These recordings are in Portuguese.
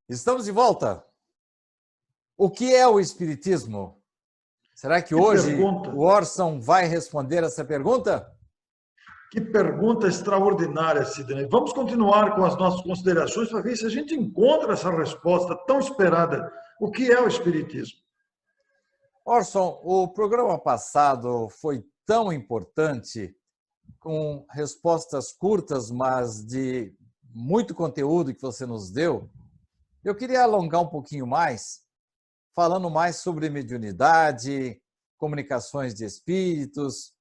Estamos de volta. O que é o Espiritismo? Será que hoje pergunta. O Orson vai responder essa pergunta? Que pergunta extraordinária, Sidney. Vamos continuar com as nossas considerações para ver se a gente encontra essa resposta tão esperada. O que é o Espiritismo? Orson, o programa passado foi tão importante, com respostas curtas, mas de muito conteúdo que você nos deu. Eu queria alongar um pouquinho mais, falando mais sobre mediunidade, comunicações de espíritos.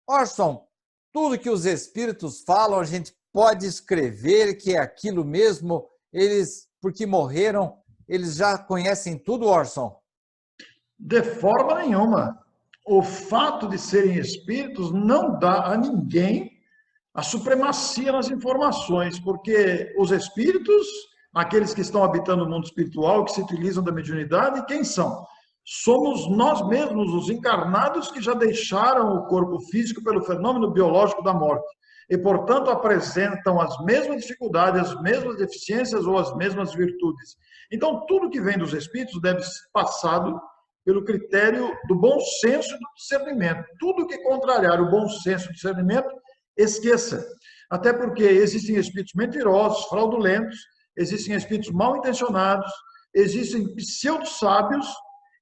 Orson, tudo que os espíritos falam, a gente pode escrever que é aquilo mesmo, eles, porque morreram, eles já conhecem tudo, Orson? De forma nenhuma. O fato de serem espíritos não dá a ninguém a supremacia nas informações, porque os espíritos, aqueles que estão habitando o mundo espiritual, que se utilizam da mediunidade, quem são? Somos nós mesmos, os encarnados que já deixaram o corpo físico pelo fenômeno biológico da morte e, portanto, apresentam as mesmas dificuldades, as mesmas deficiências ou as mesmas virtudes. Então, tudo que vem dos espíritos deve ser passado pelo critério do bom senso e do discernimento. Tudo que contrariar o bom senso e o discernimento, esqueça. Até porque existem espíritos mentirosos, fraudulentos, existem espíritos mal intencionados, existem pseudo-sábios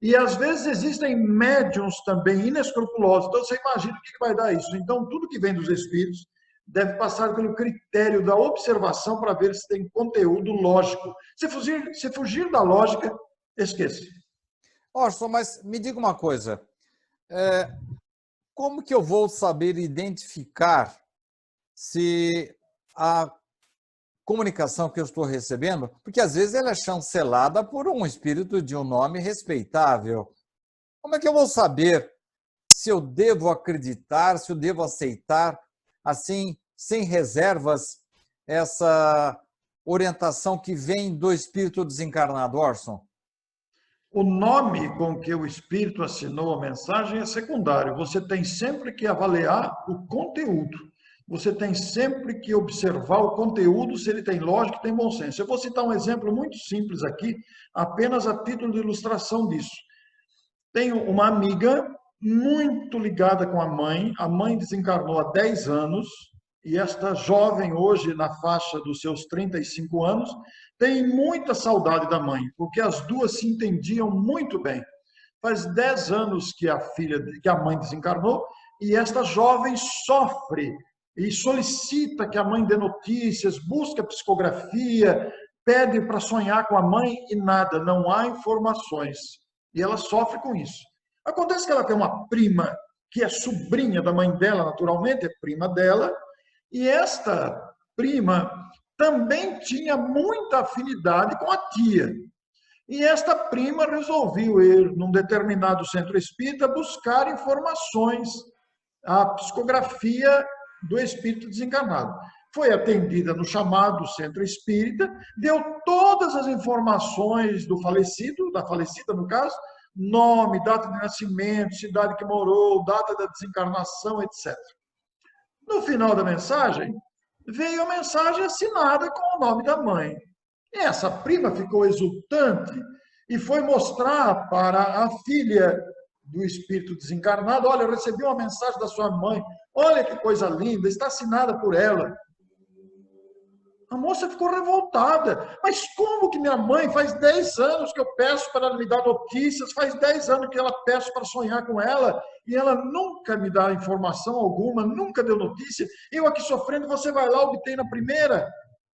e às vezes existem médiums também inescrupulosos. Então você imagina o que vai dar isso. Então tudo que vem dos espíritos deve passar pelo critério da observação para ver se tem conteúdo lógico. Se fugir da lógica, esqueça. Orson, mas me diga uma coisa, como que eu vou saber identificar se a comunicação que eu estou recebendo, porque às vezes ela é chancelada por um espírito de um nome respeitável. Como é que eu vou saber se eu devo acreditar, se eu devo aceitar, assim, sem reservas, essa orientação que vem do espírito desencarnado, Orson? O nome com que o espírito assinou a mensagem é secundário. Você tem sempre que avaliar o conteúdo. Você tem sempre que observar o conteúdo, se ele tem lógica e tem bom senso. Eu vou citar um exemplo muito simples aqui, apenas a título de ilustração disso. Tenho uma amiga muito ligada com a mãe desencarnou há 10 anos, e esta jovem, hoje na faixa dos seus 35 anos, tem muita saudade da mãe, porque as duas se entendiam muito bem. Faz 10 anos que a mãe desencarnou, e esta jovem sofre e solicita que a mãe dê notícias, busca psicografia, pede para sonhar com a mãe e nada, não há informações. E ela sofre com isso. Acontece que ela tem uma prima que é sobrinha da mãe dela, naturalmente, é prima dela, e esta prima também tinha muita afinidade com a tia. E esta prima resolveu ir num determinado centro espírita buscar informações, a psicografia do espírito desencarnado. Foi atendida no chamado centro espírita, deu todas as informações do falecido, da falecida no caso, nome, data de nascimento, cidade que morou, data da desencarnação, etc. No final da mensagem, veio a mensagem assinada com o nome da mãe. E essa prima ficou exultante e foi mostrar para a filha do espírito desencarnado: olha, eu recebi uma mensagem da sua mãe, olha que coisa linda, está assinada por ela. A moça ficou revoltada. Mas como que minha mãe, faz 10 anos que eu peço para ela me dar notícias, faz 10 anos que ela peço para sonhar com ela, e ela nunca me dá informação alguma, nunca deu notícia, eu aqui sofrendo, você vai lá, obtém na primeira.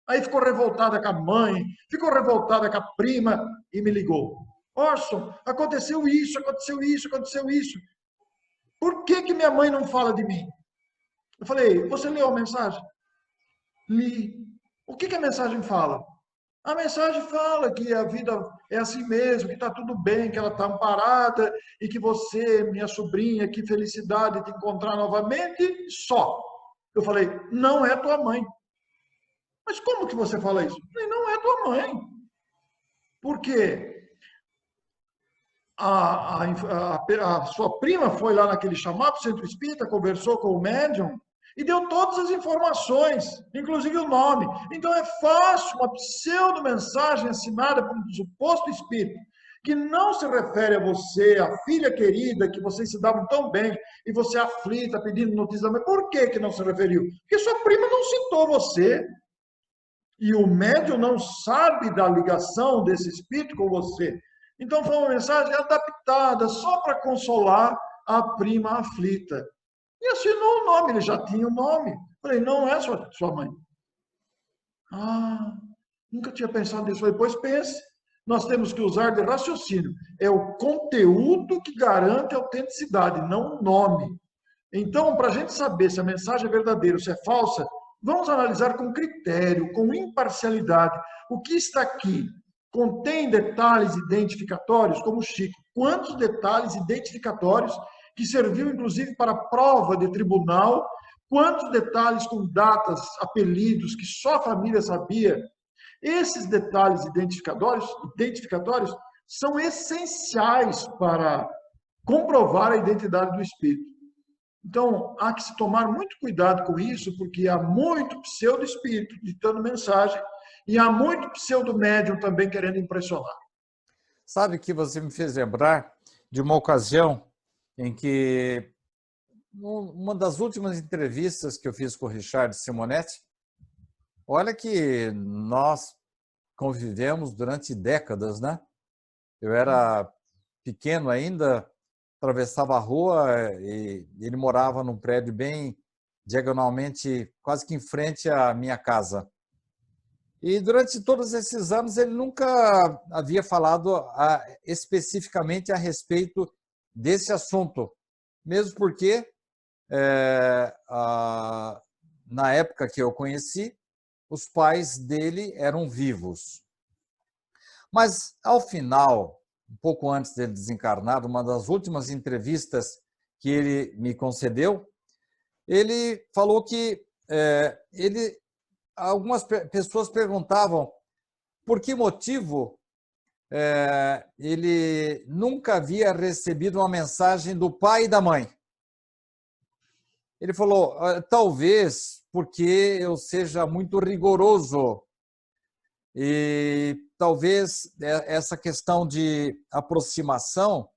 Aí ficou revoltada com a mãe, ficou revoltada com a prima e me ligou. Orson, aconteceu isso, aconteceu isso, aconteceu isso. Por que minha mãe não fala de mim? Eu falei, você leu a mensagem? Li. O que a mensagem fala? A mensagem fala que a vida é assim mesmo, que está tudo bem, que ela está amparada e que você, minha sobrinha, que felicidade de encontrar novamente, só. Eu falei, não é tua mãe. Mas como que você fala isso? Eu falei, não é tua mãe. Por quê? A sua prima foi lá naquele chamado centro espírita, conversou com o médium E deu todas as informações, inclusive o nome. Então é fácil uma pseudo-mensagem assinada por um suposto espírito que não se refere a você, a filha querida, que vocês se davam tão bem, e você aflita, pedindo notícia da mãe. Por que não se referiu? Porque sua prima não citou você. E o médium não sabe da ligação desse espírito com você. Então foi uma mensagem adaptada só para consolar a prima aflita. E assinou o nome, ele já tinha o nome. Falei, não é sua mãe. Ah, nunca tinha pensado nisso. Falei, pois pense. Nós temos que usar de raciocínio. É o conteúdo que garante a autenticidade, não o nome. Então, para a gente saber se a mensagem é verdadeira ou se é falsa, vamos analisar com critério, com imparcialidade. O que está aqui contém detalhes identificatórios, como o Chico. Quantos detalhes identificatórios que serviu, inclusive, para prova de tribunal? Quantos detalhes com datas, apelidos, que só a família sabia? Esses detalhes identificatórios são essenciais para comprovar a identidade do espírito. Então, há que se tomar muito cuidado com isso, porque há muito pseudo-espírito ditando mensagem e há muito pseudo-médium também querendo impressionar. Sabe que você me fez lembrar de uma ocasião em que, uma das últimas entrevistas que eu fiz com o Richard Simonetti, olha que nós convivemos durante décadas, né? Eu era pequeno ainda, atravessava a rua e ele morava num prédio bem diagonalmente, quase que em frente à minha casa. E durante todos esses anos ele nunca havia falado especificamente a respeito desse assunto, mesmo porque na época que eu conheci, os pais dele eram vivos. Mas, ao final, um pouco antes dele desencarnar, uma das últimas entrevistas que ele me concedeu, ele falou que algumas pessoas perguntavam por que motivo ele nunca havia recebido uma mensagem do pai e da mãe. Ele falou, talvez porque eu seja muito rigoroso e talvez essa questão de aproximação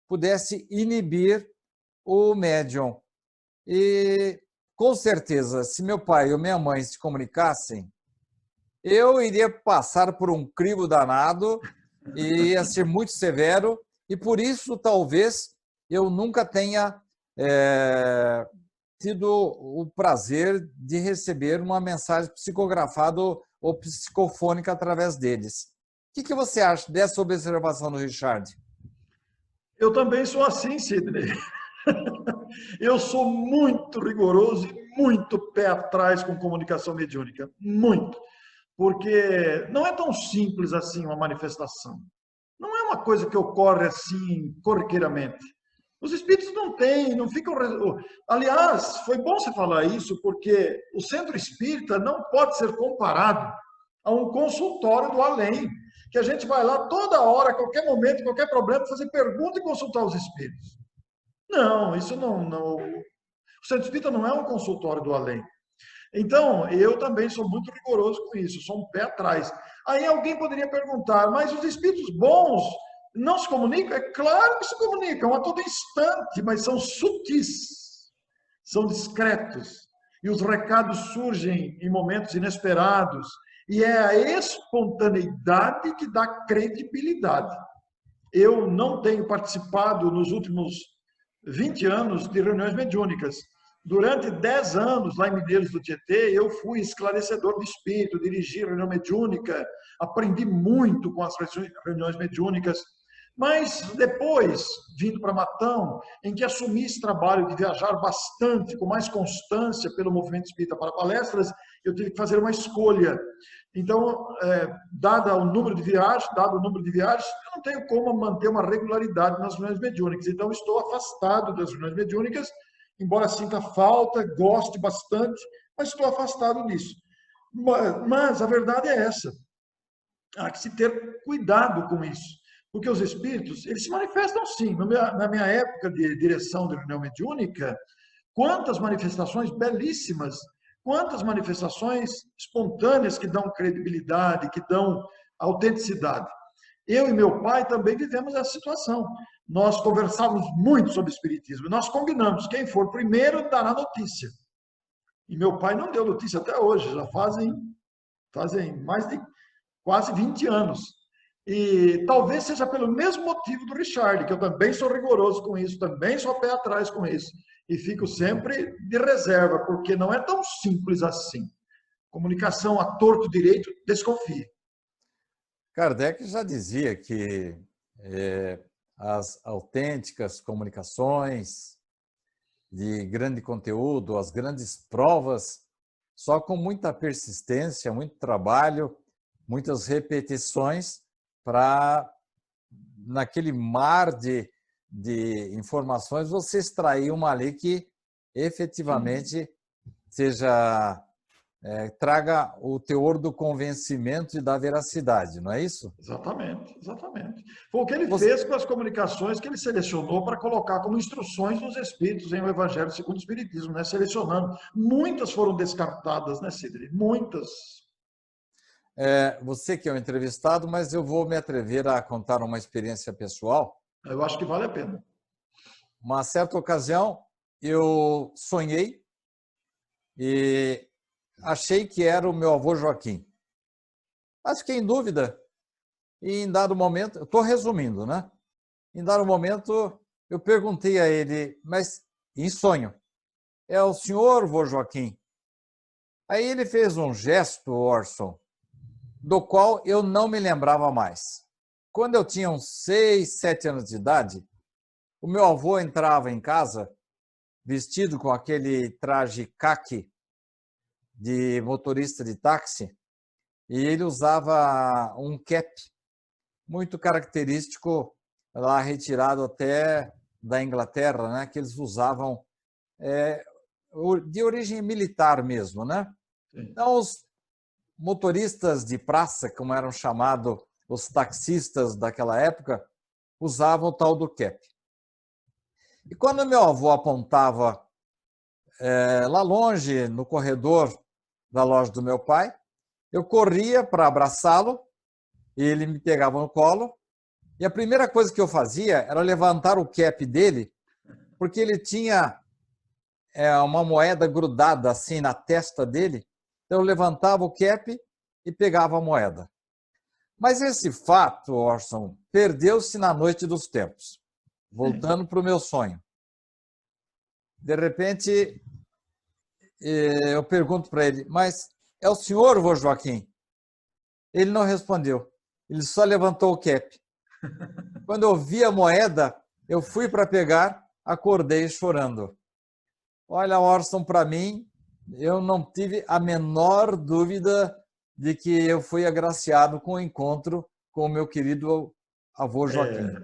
pudesse inibir o médium. E, com certeza, se meu pai ou minha mãe se comunicassem, eu iria passar por um crivo danado e ia ser muito severo, e por isso, talvez, eu nunca tenha tido o prazer de receber uma mensagem psicografada ou psicofônica através deles. O que você acha dessa observação do Richard? Eu também sou assim, Sidney. Eu sou muito rigoroso e muito pé atrás com comunicação mediúnica. Muito. Porque não é tão simples assim uma manifestação. Não é uma coisa que ocorre assim, corriqueiramente. Os espíritos não ficam... Aliás, foi bom você falar isso, porque o centro espírita não pode ser comparado a um consultório do além, que a gente vai lá toda hora, a qualquer momento, qualquer problema, fazer pergunta e consultar os espíritos. Não, isso não. O centro espírita não é um consultório do além. Então, eu também sou muito rigoroso com isso, sou um pé atrás. Aí alguém poderia perguntar, mas os espíritos bons não se comunicam? É claro que se comunicam a todo instante, mas são sutis, são discretos. E os recados surgem em momentos inesperados. E é a espontaneidade que dá credibilidade. Eu não tenho participado nos últimos 20 anos de reuniões mediúnicas. Durante 10 anos, lá em Mineiros do Tietê, eu fui esclarecedor de espírito, dirigi reunião mediúnica, aprendi muito com as reuniões mediúnicas. Mas depois, vindo para Matão, em que assumi esse trabalho de viajar bastante, com mais constância pelo movimento espírita para palestras, eu tive que fazer uma escolha. Então, dado o número de viagens, eu não tenho como manter uma regularidade nas reuniões mediúnicas. Então, estou afastado das reuniões mediúnicas, embora sinta falta, goste bastante, mas estou afastado disso. Mas a verdade é essa. Há que se ter cuidado com isso. Porque os espíritos, eles se manifestam sim. Na minha época de direção de reunião mediúnica, Quantas manifestações belíssimas, quantas manifestações espontâneas que dão credibilidade, que dão autenticidade. Eu e meu pai também vivemos essa situação. Nós conversávamos muito sobre espiritismo. Nós combinamos, quem for primeiro dará notícia. E meu pai não deu notícia até hoje, já fazem mais de quase 20 anos. E talvez seja pelo mesmo motivo do Richard, que eu também sou rigoroso com isso, também sou pé atrás com isso. E fico sempre de reserva, porque não é tão simples assim. Comunicação a torto direito, desconfie. Kardec já dizia que as autênticas comunicações de grande conteúdo, as grandes provas, só com muita persistência, muito trabalho, muitas repetições para, naquele mar de informações, você extrair uma ali que efetivamente seja traga o teor do convencimento e da veracidade, não é isso? Exatamente, exatamente. Foi o que ele fez com as comunicações que ele selecionou para colocar como instruções dos Espíritos em O Evangelho segundo o Espiritismo, né? Selecionando. Muitas foram descartadas, né, Sidney? Muitas. Você que é o entrevistado, mas eu vou me atrever a contar uma experiência pessoal. Eu acho que vale a pena. Uma certa ocasião, eu sonhei e achei que era o meu avô Joaquim. Mas fiquei em dúvida. E em dado momento, eu estou resumindo, né? Em dado momento, eu perguntei a ele, mas em sonho, é o senhor, vô Joaquim? Aí ele fez um gesto, Orson, do qual eu não me lembrava mais. Quando eu tinha uns 6, 7 anos de idade, o meu avô entrava em casa vestido com aquele traje caqui de motorista de táxi e ele usava um cap muito característico lá retirado até da Inglaterra, né, que eles usavam de origem militar mesmo, né? Então os motoristas de praça, como eram chamados os taxistas daquela época, usavam o tal do cap. E quando meu avô apontava lá longe, no corredor da loja do meu pai, eu corria para abraçá-lo, e ele me pegava no colo, e a primeira coisa que eu fazia era levantar o cap dele, porque ele tinha uma moeda grudada assim na testa dele, então eu levantava o cap e pegava a moeda. Mas esse fato, Orson, perdeu-se na noite dos tempos. Voltando para o meu sonho. De repente, eu pergunto para ele, mas é o senhor, vô Joaquim? Ele não respondeu. Ele só levantou o cap. Quando eu vi a moeda, eu fui para pegar, acordei chorando. Olha, Orson, para mim, eu não tive a menor dúvida de que eu fui agraciado com o encontro com o meu querido avô Joaquim.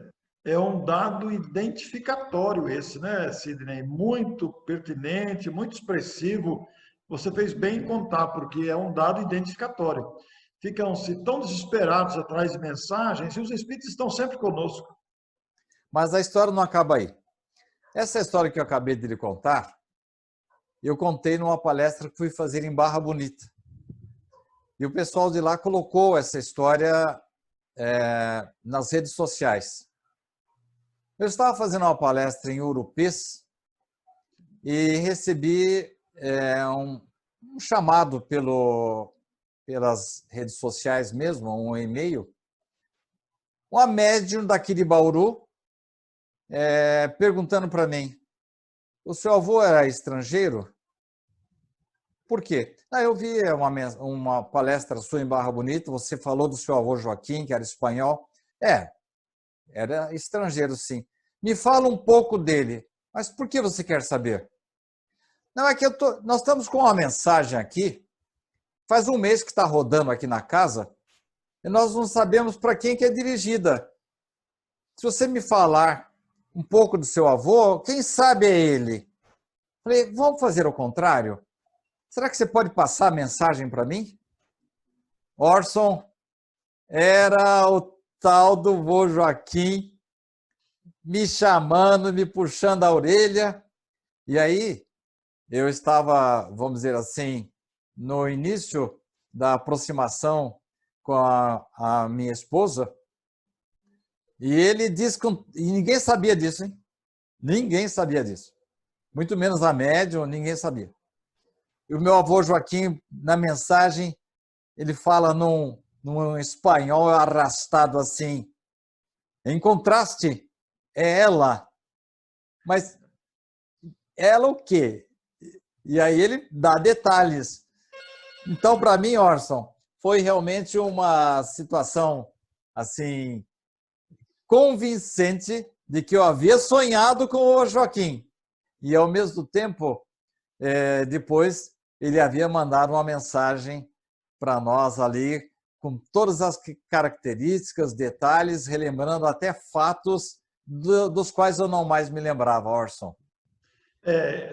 É um dado identificatório esse, né, Sidney? Muito pertinente, muito expressivo. Você fez bem em contar, porque é um dado identificatório. Ficam-se tão desesperados atrás de mensagens e os espíritos estão sempre conosco. Mas a história não acaba aí. Essa história que eu acabei de lhe contar, eu contei numa palestra que fui fazer em Barra Bonita. E o pessoal de lá colocou essa história nas redes sociais. Eu estava fazendo uma palestra em Urupês e recebi um chamado pelas redes sociais mesmo, um e-mail. Uma médium daqui de Bauru perguntando para mim, o seu avô era estrangeiro? Por quê? Eu vi uma palestra sua em Barra Bonita, você falou do seu avô Joaquim, que era espanhol. Era estrangeiro, sim. Me fala um pouco dele. Mas por que você quer saber? Não, é que nós estamos com uma mensagem aqui, faz um mês que está rodando aqui na casa, e nós não sabemos para quem que é dirigida. Se você me falar um pouco do seu avô, quem sabe é ele. Falei, vamos fazer o contrário? Será que você pode passar a mensagem para mim? Orson, era o tal do vô Joaquim me chamando, me puxando a orelha. E aí eu estava, vamos dizer assim, no início da aproximação com a minha esposa, e ele disse que e ninguém sabia disso, hein? Ninguém sabia disso. Muito menos a médium, ninguém sabia. E o meu avô Joaquim, na mensagem, ele fala num espanhol arrastado assim. Em contraste, é ela. Mas ela o quê? E aí ele dá detalhes. Então, para mim, Orson, foi realmente uma situação assim convincente de que eu havia sonhado com o Joaquim. E, ao mesmo tempo, depois, ele havia mandado uma mensagem para nós ali, com todas as características, detalhes, relembrando até fatos dos quais eu não mais me lembrava, Orson.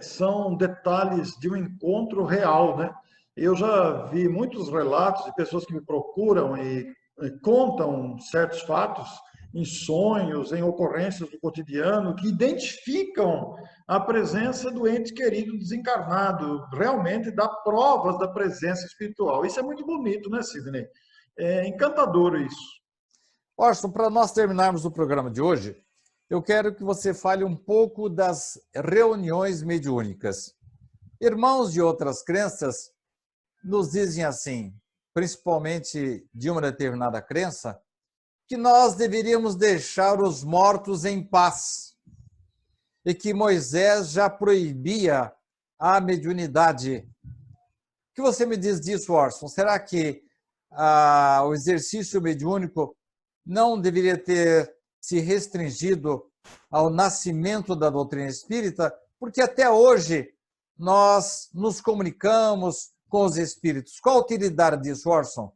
São detalhes de um encontro real, né? Eu já vi muitos relatos de pessoas que me procuram e contam certos fatos em sonhos, em ocorrências do cotidiano, que identificam a presença do ente querido desencarnado, realmente dá provas da presença espiritual. Isso é muito bonito, né, Sidney? É encantador isso. Orson, para nós terminarmos o programa de hoje, eu quero que você fale um pouco das reuniões mediúnicas. Irmãos de outras crenças nos dizem assim, principalmente de uma determinada crença, que nós deveríamos deixar os mortos em paz e que Moisés já proibia a mediunidade. O que você me diz disso, Orson? Será que o exercício mediúnico não deveria ter se restringido ao nascimento da doutrina espírita? Porque até hoje nós nos comunicamos com os espíritos. Qual a utilidade disso, Orson?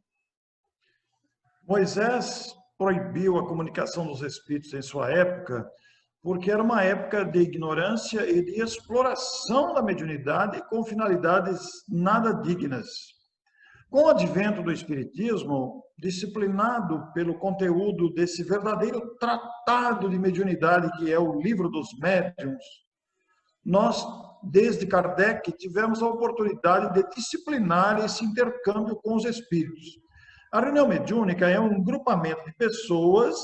Moisés proibiu a comunicação dos espíritos em sua época, porque era uma época de ignorância e de exploração da mediunidade com finalidades nada dignas. Com o advento do espiritismo, disciplinado pelo conteúdo desse verdadeiro tratado de mediunidade que é o Livro dos Médiuns, nós, desde Kardec, tivemos a oportunidade de disciplinar esse intercâmbio com os espíritos. A reunião mediúnica é um grupamento de pessoas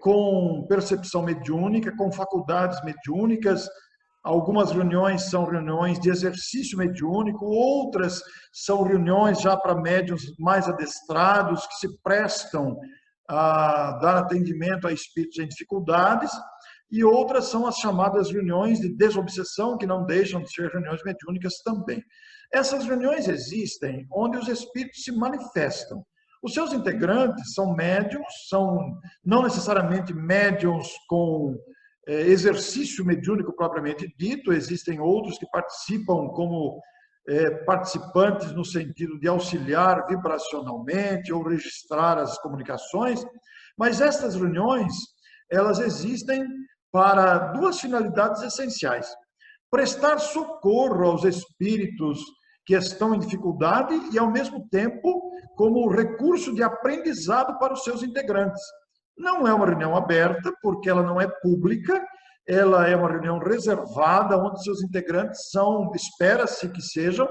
com percepção mediúnica, com faculdades mediúnicas. Algumas reuniões são reuniões de exercício mediúnico, outras são reuniões já para médiuns mais adestrados, que se prestam a dar atendimento a espíritos em dificuldades, e outras são as chamadas reuniões de desobsessão, que não deixam de ser reuniões mediúnicas também. Essas reuniões existem onde os espíritos se manifestam. Os seus integrantes são médiuns, são não necessariamente médiuns com exercício mediúnico propriamente dito, existem outros que participam como participantes no sentido de auxiliar vibracionalmente ou registrar as comunicações, mas estas reuniões, elas existem para duas finalidades essenciais: prestar socorro aos espíritos que estão em dificuldade e, ao mesmo tempo, como recurso de aprendizado para os seus integrantes. Não é uma reunião aberta, porque ela não é pública, ela é uma reunião reservada, onde seus integrantes são, espera-se que sejam,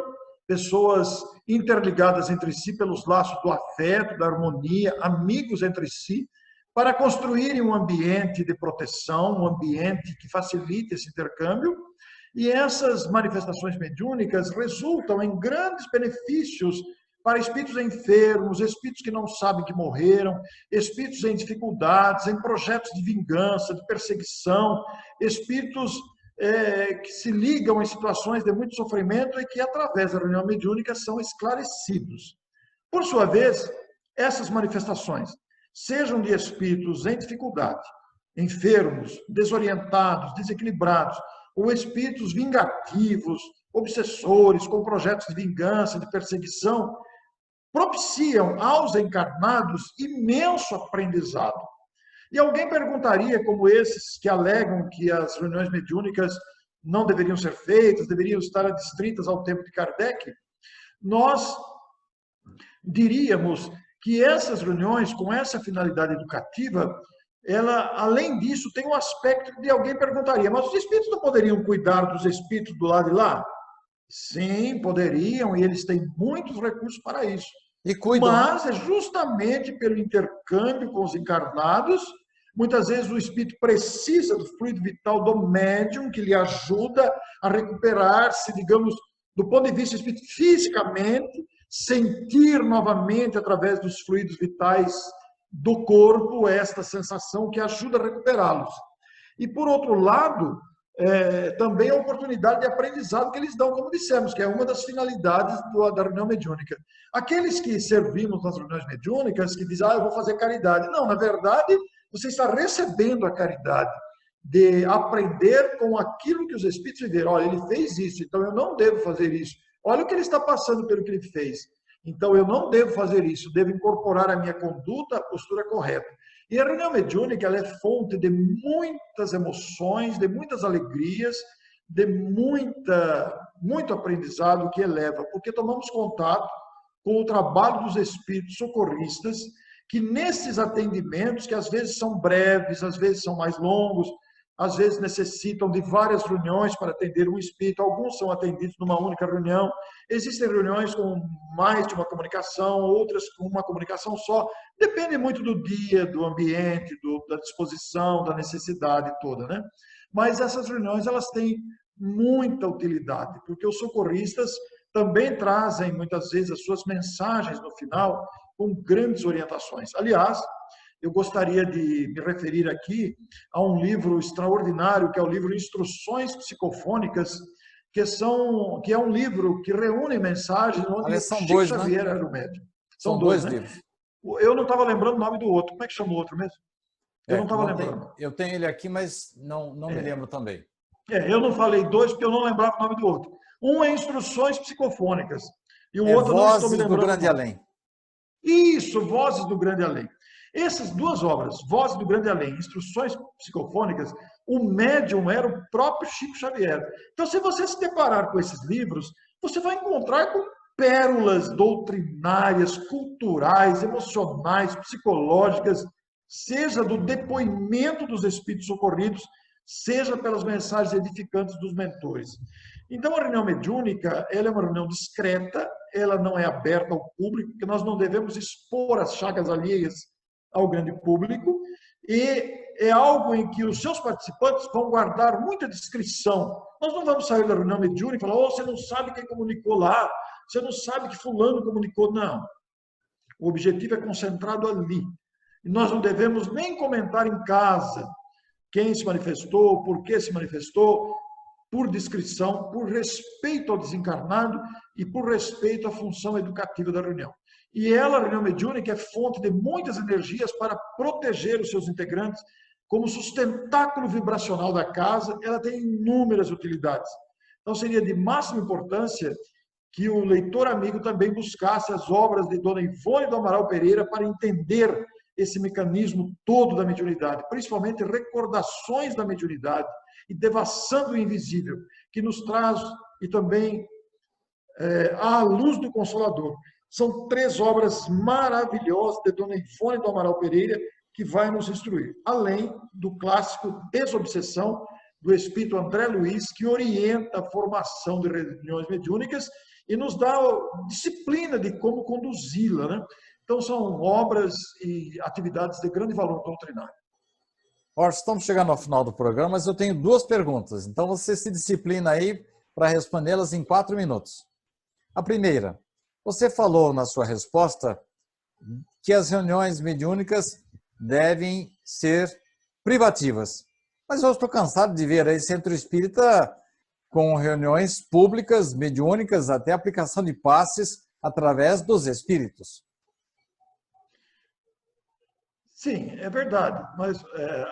pessoas interligadas entre si pelos laços do afeto, da harmonia, amigos entre si, para construírem um ambiente de proteção, um ambiente que facilite esse intercâmbio. E essas manifestações mediúnicas resultam em grandes benefícios para espíritos enfermos, espíritos que não sabem que morreram, espíritos em dificuldades, em projetos de vingança, de perseguição, espíritos que se ligam em situações de muito sofrimento e que, através da reunião mediúnica, são esclarecidos. Por sua vez, essas manifestações, sejam de espíritos em dificuldade, enfermos, desorientados, desequilibrados, ou espíritos vingativos, obsessores, com projetos de vingança, de perseguição, propiciam aos encarnados imenso aprendizado. E alguém perguntaria, como esses que alegam que as reuniões mediúnicas não deveriam ser feitas, deveriam estar adstritas ao tempo de Kardec, nós diríamos que essas reuniões, com essa finalidade educativa, ela, além disso, tem um aspecto de alguém perguntaria, mas os espíritos não poderiam cuidar dos espíritos do lado de lá? Sim, poderiam, e eles têm muitos recursos para isso. E cuidam, né? Mas é justamente pelo intercâmbio com os encarnados, muitas vezes o espírito precisa do fluido vital do médium, que lhe ajuda a recuperar-se, digamos, do ponto de vista espírita, fisicamente, sentir novamente, através dos fluidos vitais do corpo, esta sensação que ajuda a recuperá-los. E, por outro lado, também a oportunidade de aprendizado que eles dão, como dissemos, que é uma das finalidades da reunião mediúnica. Aqueles que servimos nas reuniões mediúnicas, que dizem, eu vou fazer caridade. Não, na verdade, você está recebendo a caridade de aprender com aquilo que os espíritos viveram. Olha, ele fez isso, então eu não devo fazer isso. Olha o que ele está passando pelo que ele fez. Então eu não devo fazer isso, devo incorporar a minha conduta, a postura correta. E a reunião mediúnica, ela é fonte de muitas emoções, de muitas alegrias, de muito aprendizado que eleva, porque tomamos contato com o trabalho dos espíritos socorristas, que nesses atendimentos, que às vezes são breves, às vezes são mais longos, às vezes necessitam de várias reuniões para atender um espírito, alguns são atendidos numa única reunião, existem reuniões com mais de uma comunicação, outras com uma comunicação só, depende muito do dia, do ambiente, da disposição, da necessidade toda, né? Mas essas reuniões, elas têm muita utilidade, porque os socorristas também trazem, muitas vezes, as suas mensagens no final, com grandes orientações. Aliás, eu gostaria de me referir aqui a um livro extraordinário, que é o livro Instruções Psicofônicas, que é um livro que reúne mensagens onde são Chico dois, Xavier né? era o médium. São dois, né? Livros. Eu não estava lembrando o nome do outro. Como é que chama o outro mesmo? Eu não estava lembrando. Eu tenho ele aqui, mas não me lembro também. Eu não falei dois porque eu não lembrava o nome do outro. Um é Instruções Psicofônicas e o Vozes outro não estou me lembrando. do Grande Além. Isso, Vozes do Grande Além. Essas duas obras, Vozes do Grande Além, Instruções Psicofônicas, o médium era o próprio Chico Xavier. Então, se você se deparar com esses livros, você vai encontrar com pérolas doutrinárias, culturais, emocionais, psicológicas, seja do depoimento dos espíritos socorridos, seja pelas mensagens edificantes dos mentores. Então, a reunião mediúnica, ela é uma reunião discreta, ela não é aberta ao público, porque nós não devemos expor as chagas alheias ao grande público, e é algo em que os seus participantes vão guardar muita discrição. Nós não vamos sair da reunião mediúnica e falar, você não sabe quem comunicou lá, você não sabe que fulano comunicou. Não. O objetivo é concentrado ali. E nós não devemos nem comentar em casa quem se manifestou, por que se manifestou, por discrição, por respeito ao desencarnado e por respeito à função educativa da reunião. E ela, a reunião mediúnica, é fonte de muitas energias para proteger os seus integrantes, como sustentáculo vibracional da casa, ela tem inúmeras utilidades. Então, seria de máxima importância que o leitor amigo também buscasse as obras de Dona Ivone do Amaral Pereira para entender esse mecanismo todo da mediunidade, principalmente recordações da mediunidade e devassando o invisível, que nos traz, e também a luz do Consolador. São três obras maravilhosas de Dona Ivone do Amaral Pereira, que vai nos instruir, além do clássico Desobsessão, do espírito André Luiz, que orienta a formação de reuniões mediúnicas e nos dá disciplina de como conduzi-la, né? Então, são obras e atividades de grande valor doutrinário. Estamos chegando ao final do programa, mas eu tenho duas perguntas. Então, você se disciplina aí para respondê-las em 4 minutos. A primeira, você falou na sua resposta que as reuniões mediúnicas devem ser privativas. Mas eu estou cansado de ver aí centro espírita com reuniões públicas, mediúnicas, até aplicação de passes através dos espíritos. Sim, é verdade, mas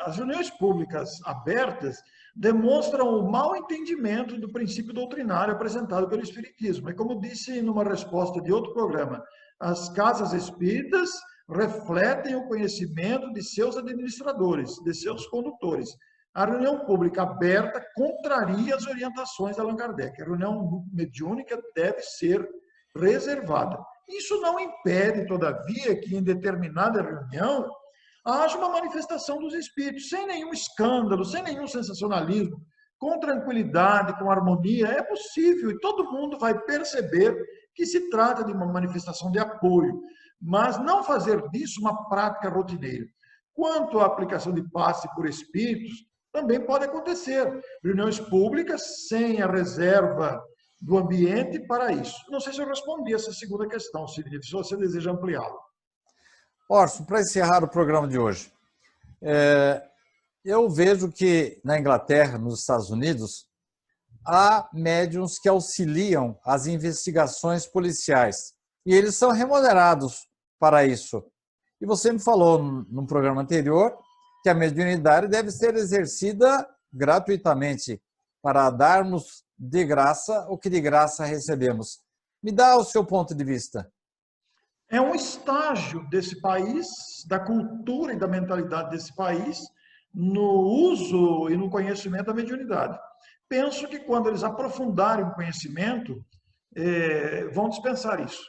as reuniões públicas abertas demonstram o mau entendimento do princípio doutrinário apresentado pelo Espiritismo. E como disse numa resposta de outro programa, as casas espíritas refletem o conhecimento de seus administradores, de seus condutores. A reunião pública aberta contraria as orientações de Allan Kardec. A reunião mediúnica deve ser reservada. Isso não impede, todavia, que em determinada reunião haja uma manifestação dos espíritos, sem nenhum escândalo, sem nenhum sensacionalismo. com tranquilidade, com harmonia, é possível e todo mundo vai perceber que se trata de uma manifestação de apoio, mas não fazer disso uma prática rotineira. Quanto à aplicação de passe por espíritos, também pode acontecer. Reuniões públicas sem a reserva do ambiente para isso. Não sei se eu respondi essa segunda questão, Sidney, se você deseja ampliá-la. Orson, para encerrar o programa de hoje, eu vejo que na Inglaterra, nos Estados Unidos, há médiuns que auxiliam as investigações policiais e eles são remunerados para isso. E você me falou num programa anterior que a mediunidade deve ser exercida gratuitamente para darmos de graça o que de graça recebemos. Me dá o seu ponto de vista. É um estágio desse país, da cultura e da mentalidade desse país, no uso e no conhecimento da mediunidade. Penso que quando eles aprofundarem o conhecimento, vão dispensar isso.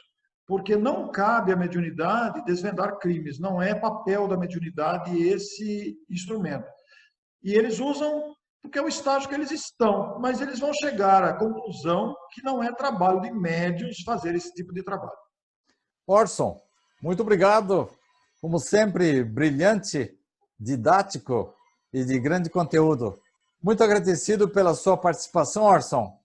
Porque não cabe à mediunidade desvendar crimes, não é papel da mediunidade esse instrumento. E eles usam porque é o estágio que eles estão, mas eles vão chegar à conclusão que não é trabalho de médiuns fazer esse tipo de trabalho. Orson, muito obrigado. Como sempre, brilhante, didático e de grande conteúdo. Muito agradecido pela sua participação, Orson.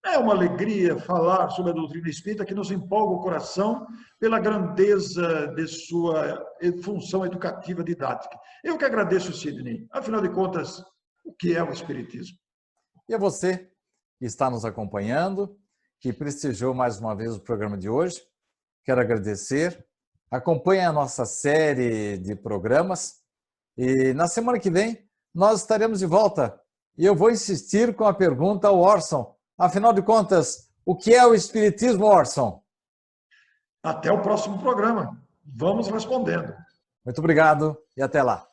É uma alegria falar sobre a doutrina espírita que nos empolga o coração pela grandeza de sua função educativa didática. Eu que agradeço, Sidney. Afinal de contas, o que é o Espiritismo? E a você que está nos acompanhando, que prestigiou mais uma vez o programa de hoje, quero agradecer. Acompanhe a nossa série de programas e na semana que vem nós estaremos de volta. E eu vou insistir com a pergunta ao Orson. Afinal de contas, o que é o Espiritismo, Orson? Até o próximo programa. Vamos respondendo. Muito obrigado e até lá.